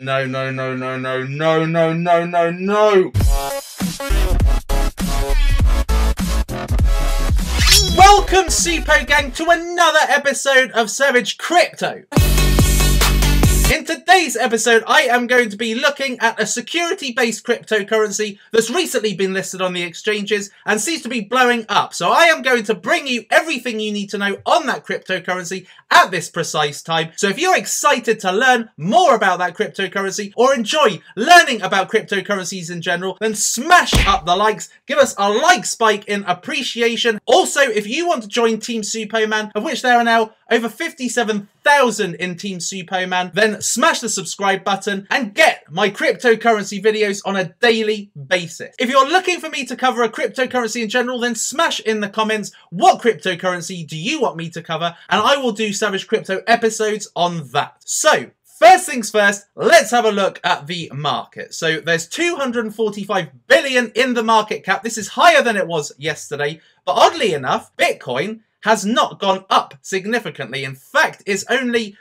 No, no, no, no, no, no, no, no, no, no. Welcome, Suppo Gang, to another episode of Savage Crypto. In today's episode, I am going to be looking at a security-based cryptocurrency that's recently been listed on the exchanges and seems to be blowing up. So I am going to bring you everything you need to know on that cryptocurrency at this precise time. So if you're excited to learn more about that cryptocurrency or enjoy learning about cryptocurrencies in general, then smash up the likes, give us a like spike in appreciation. Also, if you want to join Team Suppoman, of which there are now over 57,000 in Team Suppoman, then smash the subscribe button and get my cryptocurrency videos on a daily basis. If you're looking for me to cover a cryptocurrency in general, then smash in the comments what cryptocurrency do you want me to cover, and I will do Savage Crypto episodes on that. So, first things first, let's have a look at the market. So there's 245 billion in the market cap. This is higher than it was yesterday, but oddly enough, Bitcoin has not gone up significantly. In fact, it's only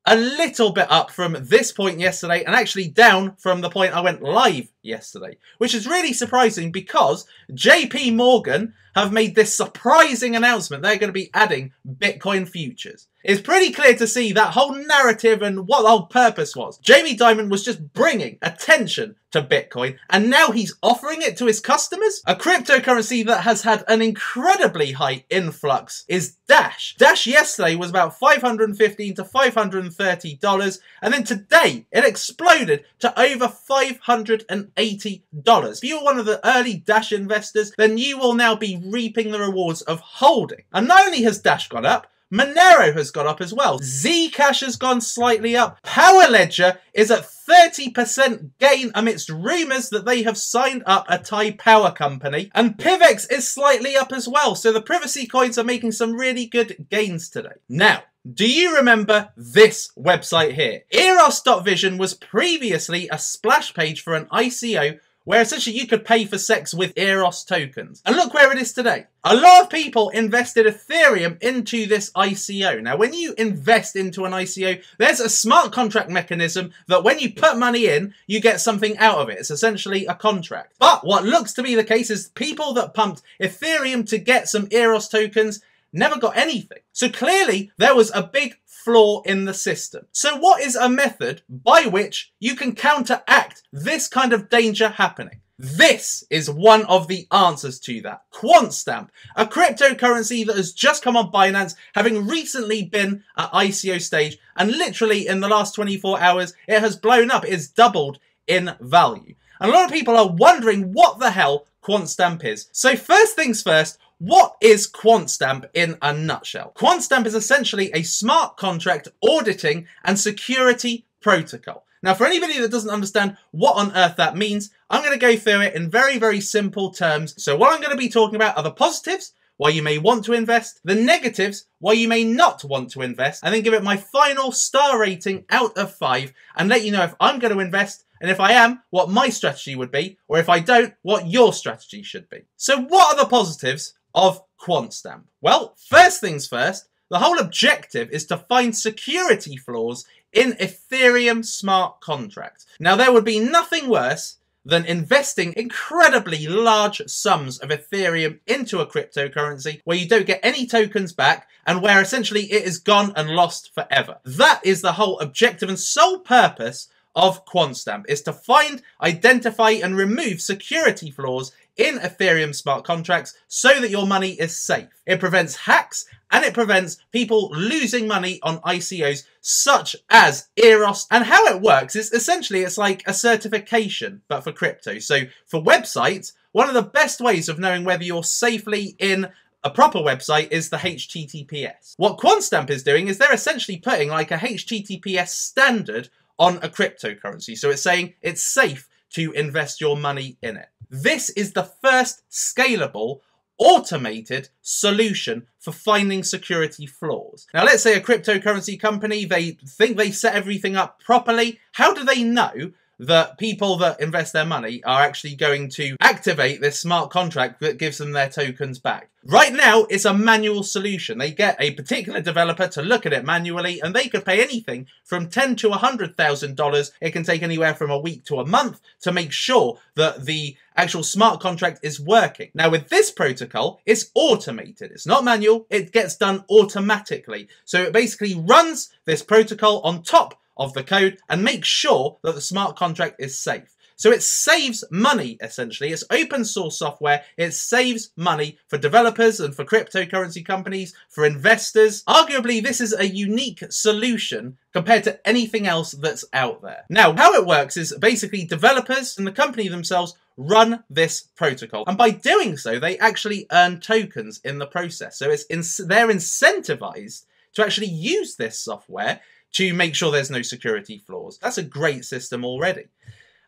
a little bit up from this point yesterday and actually down from the point I went live yesterday, which is really surprising because JP Morgan have made this surprising announcement. They're going to be adding Bitcoin futures. It's pretty clear to see that whole narrative and what the whole purpose was. Jamie Dimon was just bringing attention to Bitcoin, and now he's offering it to his customers. A cryptocurrency that has had an incredibly high influx is Dash. Dash yesterday was about $515 to $530, and then today it exploded to over $580. If you're one of the early Dash investors, then you will now be reaping the rewards of holding. And not only has Dash gone up, Monero has gone up as well. Zcash has gone slightly up. Power Ledger is at 30% gain amidst rumours that they have signed up a Thai power company. And PivX is slightly up as well. So the privacy coins are making some really good gains today. Now, do you remember this website here? Eros.vision was previously a splash page for an ICO where essentially you could pay for sex with Eros tokens. And look where it is today. A lot of people invested Ethereum into this ICO. Now, when you invest into an ICO, there's a smart contract mechanism that when you put money in, you get something out of it. It's essentially a contract. But what looks to be the case is people that pumped Ethereum to get some Eros tokens never got anything. So clearly, there was a big flaw in the system. So what is a method by which you can counteract this kind of danger happening? This is one of the answers to that. Quantstamp, a cryptocurrency that has just come on Binance, having recently been at ICO stage, and literally in the last 24 hours, it has blown up. It has doubled in value. And a lot of people are wondering what the hell Quantstamp is. So first things first, what is Quantstamp in a nutshell? Quantstamp is essentially a smart contract auditing and security protocol. Now, for anybody that doesn't understand what on earth that means, I'm going to go through it in very, very simple terms. So what I'm going to be talking about are the positives, why you may want to invest, the negatives, why you may not want to invest, and then give it my final star rating out of 5 and let you know if I'm going to invest, and if I am, what my strategy would be, or if I don't, what your strategy should be. So what are the positives of Quantstamp? Well, first things first, the whole objective is to find security flaws in Ethereum smart contracts. Now, there would be nothing worse than investing incredibly large sums of Ethereum into a cryptocurrency where you don't get any tokens back and where essentially it is gone and lost forever. That is the whole objective and sole purpose of Quantstamp, is to find, identify and remove security flaws in Ethereum smart contracts so that your money is safe. It prevents hacks and it prevents people losing money on ICOs such as Eros. And how it works is essentially it's like a certification, but for crypto. So for websites, one of the best ways of knowing whether you're safely in a proper website is the HTTPS. What Quantstamp is doing is they're essentially putting like a HTTPS standard on a cryptocurrency. So it's saying it's safe to invest your money in it. This is the first scalable, automated solution for finding security flaws. Now, let's say a cryptocurrency company, they think they set everything up properly. How do they know that people that invest their money are actually going to activate this smart contract that gives them their tokens back. Right now, it's a manual solution. They get a particular developer to look at it manually, and they could pay anything from $10,000 to $100,000. It can take anywhere from a week to a month to make sure that the actual smart contract is working. Now, with this protocol, it's automated. It's not manual. It gets done automatically. So it basically runs this protocol on top of the code and makes sure that the smart contract is safe. So it saves money, essentially. It's open source software. It saves money for developers and for cryptocurrency companies, for investors. Arguably, this is a unique solution compared to anything else that's out there. Now, how it works is basically developers and the company themselves run this protocol. And by doing so, they actually earn tokens in the process. So they're incentivized to actually use this software to make sure there's no security flaws. That's a great system already.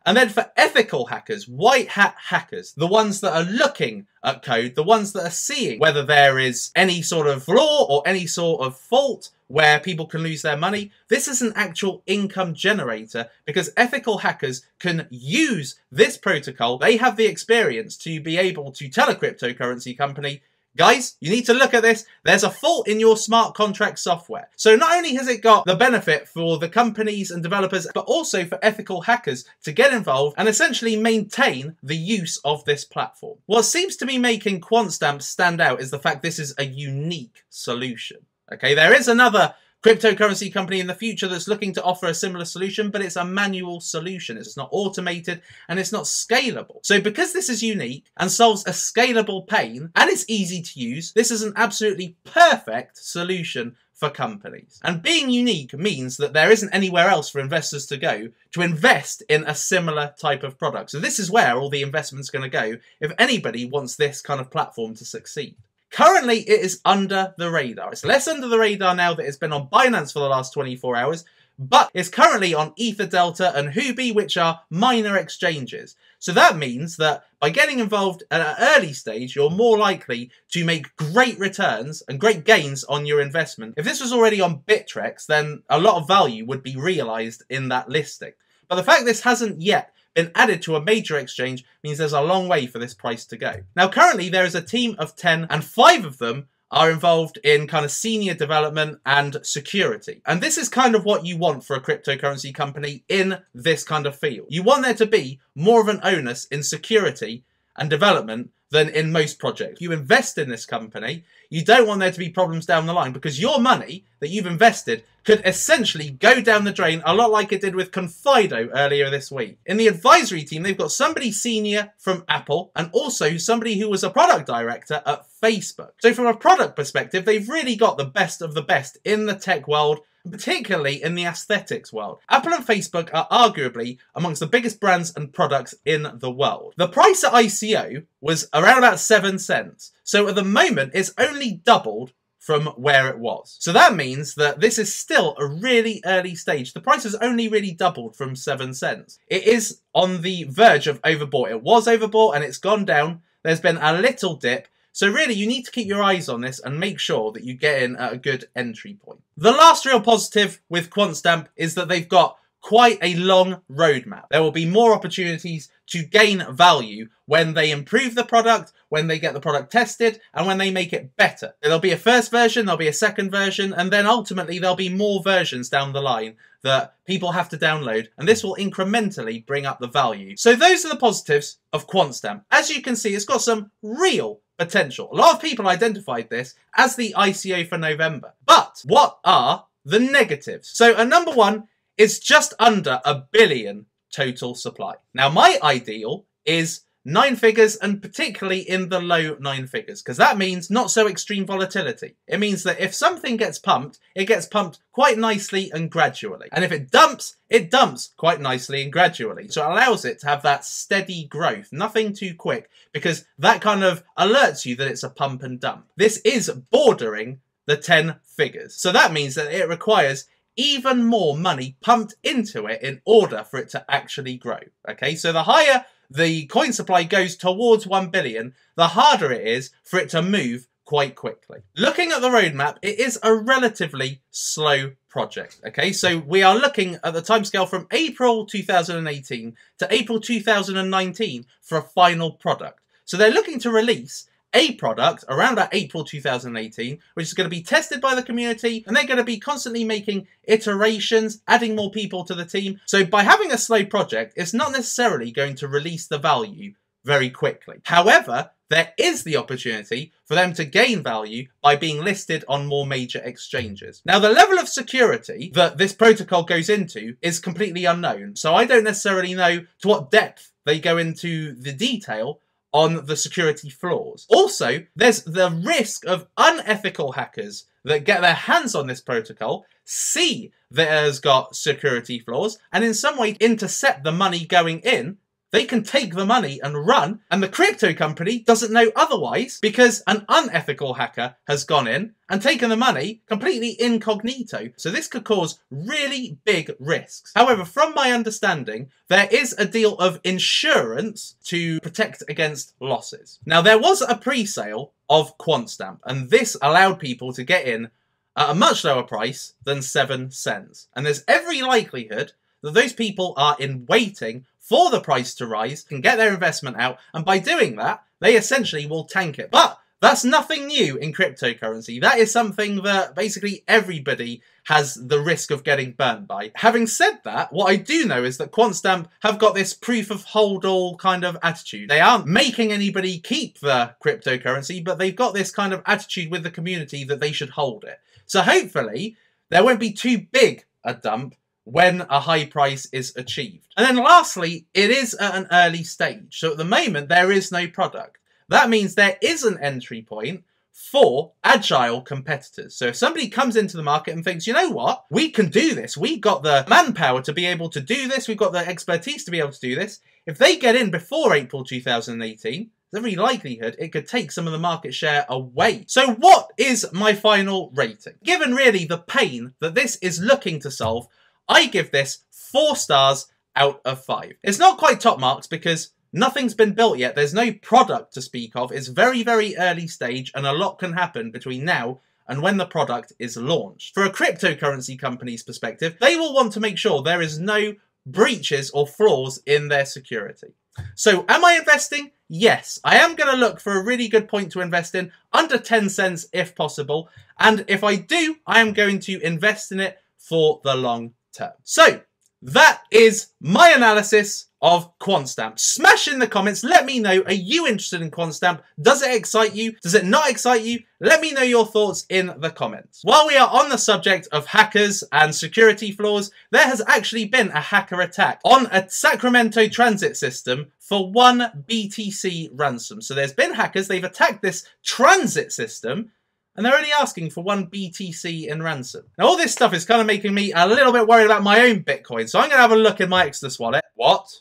And then for ethical hackers, white hat hackers, the ones that are looking at code, the ones that are seeing whether there is any sort of flaw or any sort of fault where people can lose their money, this is an actual income generator because ethical hackers can use this protocol. They have the experience to be able to tell a cryptocurrency company, guys, you need to look at this. There's a fault in your smart contract software. So not only has it got the benefit for the companies and developers, but also for ethical hackers to get involved and essentially maintain the use of this platform. What seems to be making Quantstamp stand out is the fact this is a unique solution. Okay, there is another cryptocurrency company in the future that's looking to offer a similar solution, but it's a manual solution. It's not automated and it's not scalable. So because this is unique and solves a scalable pain and it's easy to use, this is an absolutely perfect solution for companies. And being unique means that there isn't anywhere else for investors to go to invest in a similar type of product. So this is where all the investment's going to go if anybody wants this kind of platform to succeed. Currently, it is under the radar. It's less under the radar now that it's been on Binance for the last 24 hours, but it's currently on EtherDelta and Huobi, which are minor exchanges. So that means that by getting involved at an early stage, you're more likely to make great returns and great gains on your investment. If this was already on Bittrex, then a lot of value would be realized in that listing. But the fact this hasn't yet been added to a major exchange means there's a long way for this price to go. Now, currently there is a team of 10 and 5 of them are involved in kind of senior development and security. And this is kind of what you want for a cryptocurrency company in this kind of field. You want there to be more of an onus in security and development than in most projects. You invest in this company, you don't want there to be problems down the line because your money that you've invested could essentially go down the drain, a lot like it did with Confido earlier this week. In the advisory team, they've got somebody senior from Apple and also somebody who was a product director at Facebook. So from a product perspective, they've really got the best of the best in the tech world, particularly in the aesthetics world. Apple and Facebook are arguably amongst the biggest brands and products in the world. The price at ICO was around about 7 cents. So at the moment, it's only doubled from where it was. So that means that this is still a really early stage. The price has only really doubled from 7 cents. It is on the verge of overbought. It was overbought and it's gone down. There's been a little dip. So really, you need to keep your eyes on this and make sure that you get in at a good entry point. The last real positive with Quantstamp is that they've got quite a long roadmap. There will be more opportunities to gain value when they improve the product, when they get the product tested, and when they make it better. There'll be a first version, there'll be a second version, and then ultimately there'll be more versions down the line that people have to download, and this will incrementally bring up the value. So those are the positives of Quantstamp. As you can see, it's got some real potential. A lot of people identified this as the ICO for November. But what are the negatives? So at number one, it's just under $1 billion total supply. Now, my ideal is 9 figures, and particularly in the low 9 figures, because that means not so extreme volatility. It means that if something gets pumped, it gets pumped quite nicely and gradually. And if it dumps quite nicely and gradually. So it allows it to have that steady growth, nothing too quick, because that kind of alerts you that it's a pump and dump. This is bordering the 10 figures. So that means that it requires even more money pumped into it in order for it to actually grow. Okay, so the higher the coin supply goes towards 1 billion, the harder it is for it to move quite quickly. Looking at the roadmap, it is a relatively slow project. Okay, so we are looking at the timescale from April 2018 to April 2019 for a final product. So they're looking to release a product around about April 2018, which is going to be tested by the community, and they're going to be constantly making iterations, adding more people to the team. So by having a slow project, it's not necessarily going to release the value very quickly. However, there is the opportunity for them to gain value by being listed on more major exchanges. Now, the level of security that this protocol goes into is completely unknown, so I don't necessarily know to what depth they go into the detail on the security flaws. Also, there's the risk of unethical hackers that get their hands on this protocol, see that it has got security flaws, and in some way intercept the money going in. They can take the money and run, and the crypto company doesn't know otherwise because an unethical hacker has gone in and taken the money completely incognito. So this could cause really big risks. However, from my understanding, there is a deal of insurance to protect against losses. Now, there was a pre-sale of Quantstamp, and this allowed people to get in at a much lower price than 7 cents. And there's every likelihood that those people are in waiting for the price to rise, can get their investment out, and by doing that, they essentially will tank it. But that's nothing new in cryptocurrency. That is something that basically everybody has the risk of getting burnt by. Having said that, what I do know is that Quantstamp have got this proof of hold all kind of attitude. They aren't making anybody keep the cryptocurrency, but they've got this kind of attitude with the community that they should hold it. So hopefully, there won't be too big a dump when a high price is achieved. And then lastly, it is at an early stage. So at the moment, there is no product. That means there is an entry point for agile competitors. So if somebody comes into the market and thinks, you know what, we can do this. We've got the manpower to be able to do this. We've got the expertise to be able to do this. If they get in before April 2018, there's every likelihood it could take some of the market share away. So what is my final rating? Given really the pain that this is looking to solve, I give this 4 stars out of 5. It's not quite top marks because nothing's been built yet. There's no product to speak of. It's very, very early stage and a lot can happen between now and when the product is launched. For a cryptocurrency company's perspective, they will want to make sure there is no breaches or flaws in their security. So am I investing? Yes, I am going to look for a really good point to invest in, under 10 cents if possible. And if I do, I am going to invest in it for the long term. So that is my analysis of Quantstamp. Smash in the comments. Let me know, are you interested in Quantstamp? Does it excite you? Does it not excite you? Let me know your thoughts in the comments. While we are on the subject of hackers and security flaws, there has actually been a hacker attack on a Sacramento transit system for 1 BTC ransom. So there's been hackers, they've attacked this transit system, and they're only asking for 1 BTC in ransom. Now, all this stuff is kind of making me a little bit worried about my own Bitcoin. So I'm going to have a look in my Exodus wallet. What?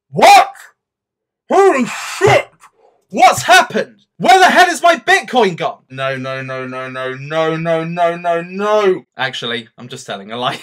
What? Holy shit! What's happened? Where the hell is my Bitcoin gone? No, no, no, no, no, no, no, no, no, no. Actually, I'm just telling a lie.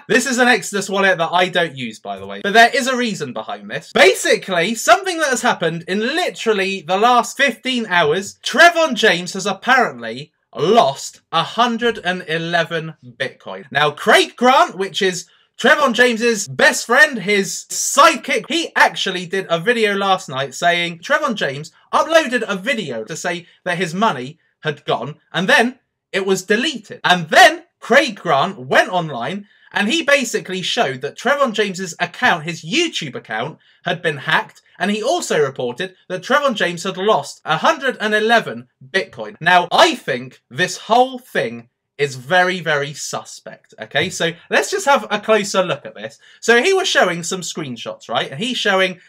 This is an Exodus wallet that I don't use, by the way. But there is a reason behind this. Basically, something that has happened in literally the last 15 hours, Trevon James has apparently lost 111 Bitcoin. Now, Craig Grant, which is Trevon James's best friend, his sidekick, he actually did a video last night saying Trevon James uploaded a video to say that his money had gone, and then it was deleted. And then Craig Grant went online and he basically showed that Trevon James's account, his YouTube account, had been hacked. And he also reported that Trevon James had lost 111 Bitcoin. Now, I think this whole thing is very, very suspect. Okay, so let's just have a closer look at this. So he was showing some screenshots, right? And he's showing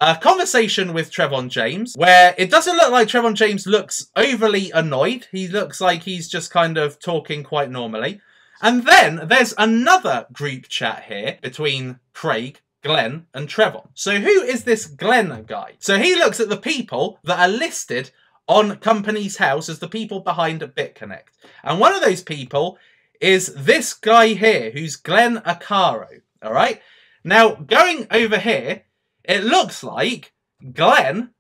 a conversation with Trevon James where it doesn't look like Trevon James looks overly annoyed. He looks like he's just kind of talking quite normally. And then there's another group chat here between Craig, Glenn and Trevon. So who is this Glenn guy? So he looks at the people that are listed on Company's House as the people behind BitConnect. And one of those people is this guy here, who's Glenn Acaro. All right. Now, going over here, it looks like Glenn,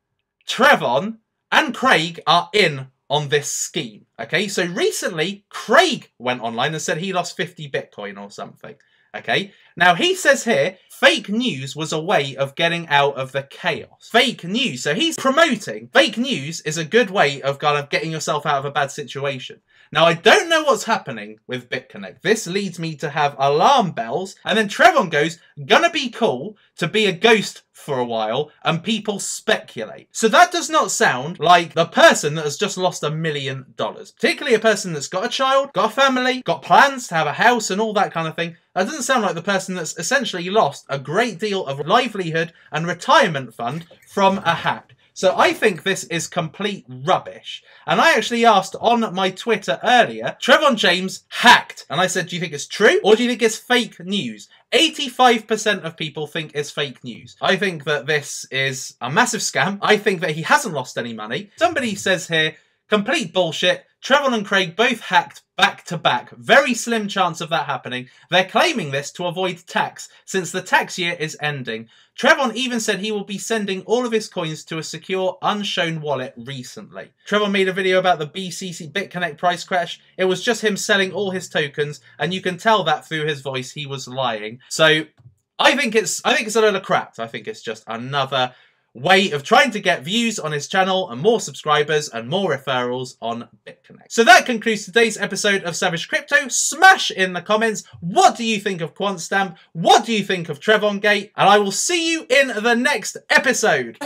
Trevon, and Craig are in on this scheme. Okay, so recently Craig went online and said he lost 50 Bitcoin or something. Okay, now he says here, fake news was a way of getting out of the chaos. Fake news. So he's promoting fake news is a good way of kind of getting yourself out of a bad situation. Now, I don't know what's happening with BitConnect. This leads me to have alarm bells. And then Trevon goes, gonna be cool to be a ghost for a while, and people speculate. So that does not sound like the person that has just lost $1 million. Particularly a person that's got a child, got a family, got plans to have a house and all that kind of thing. That doesn't sound like the person that's essentially lost a great deal of livelihood and retirement fund from a hack. So I think this is complete rubbish. And I actually asked on my Twitter earlier, Trevon James hacked. And I said, do you think it's true or do you think it's fake news? 85% of people think it's fake news. I think that this is a massive scam. I think that he hasn't lost any money. Somebody says here, complete bullshit. Trevon and Craig both hacked back to back. Very slim chance of that happening. They're claiming this to avoid tax since the tax year is ending. Trevon even said he will be sending all of his coins to a secure, unshown wallet recently. Trevon made a video about the BCC BitConnect price crash. It was just him selling all his tokens, and you can tell that through his voice he was lying. So I think it's a load of crap. I think it's just another way of trying to get views on his channel and more subscribers and more referrals on BitConnect. So that concludes today's episode of Savage Crypto. Smash in the comments, what do you think of Quantstamp? What do you think of Trevon Gate? And I will see you in the next episode.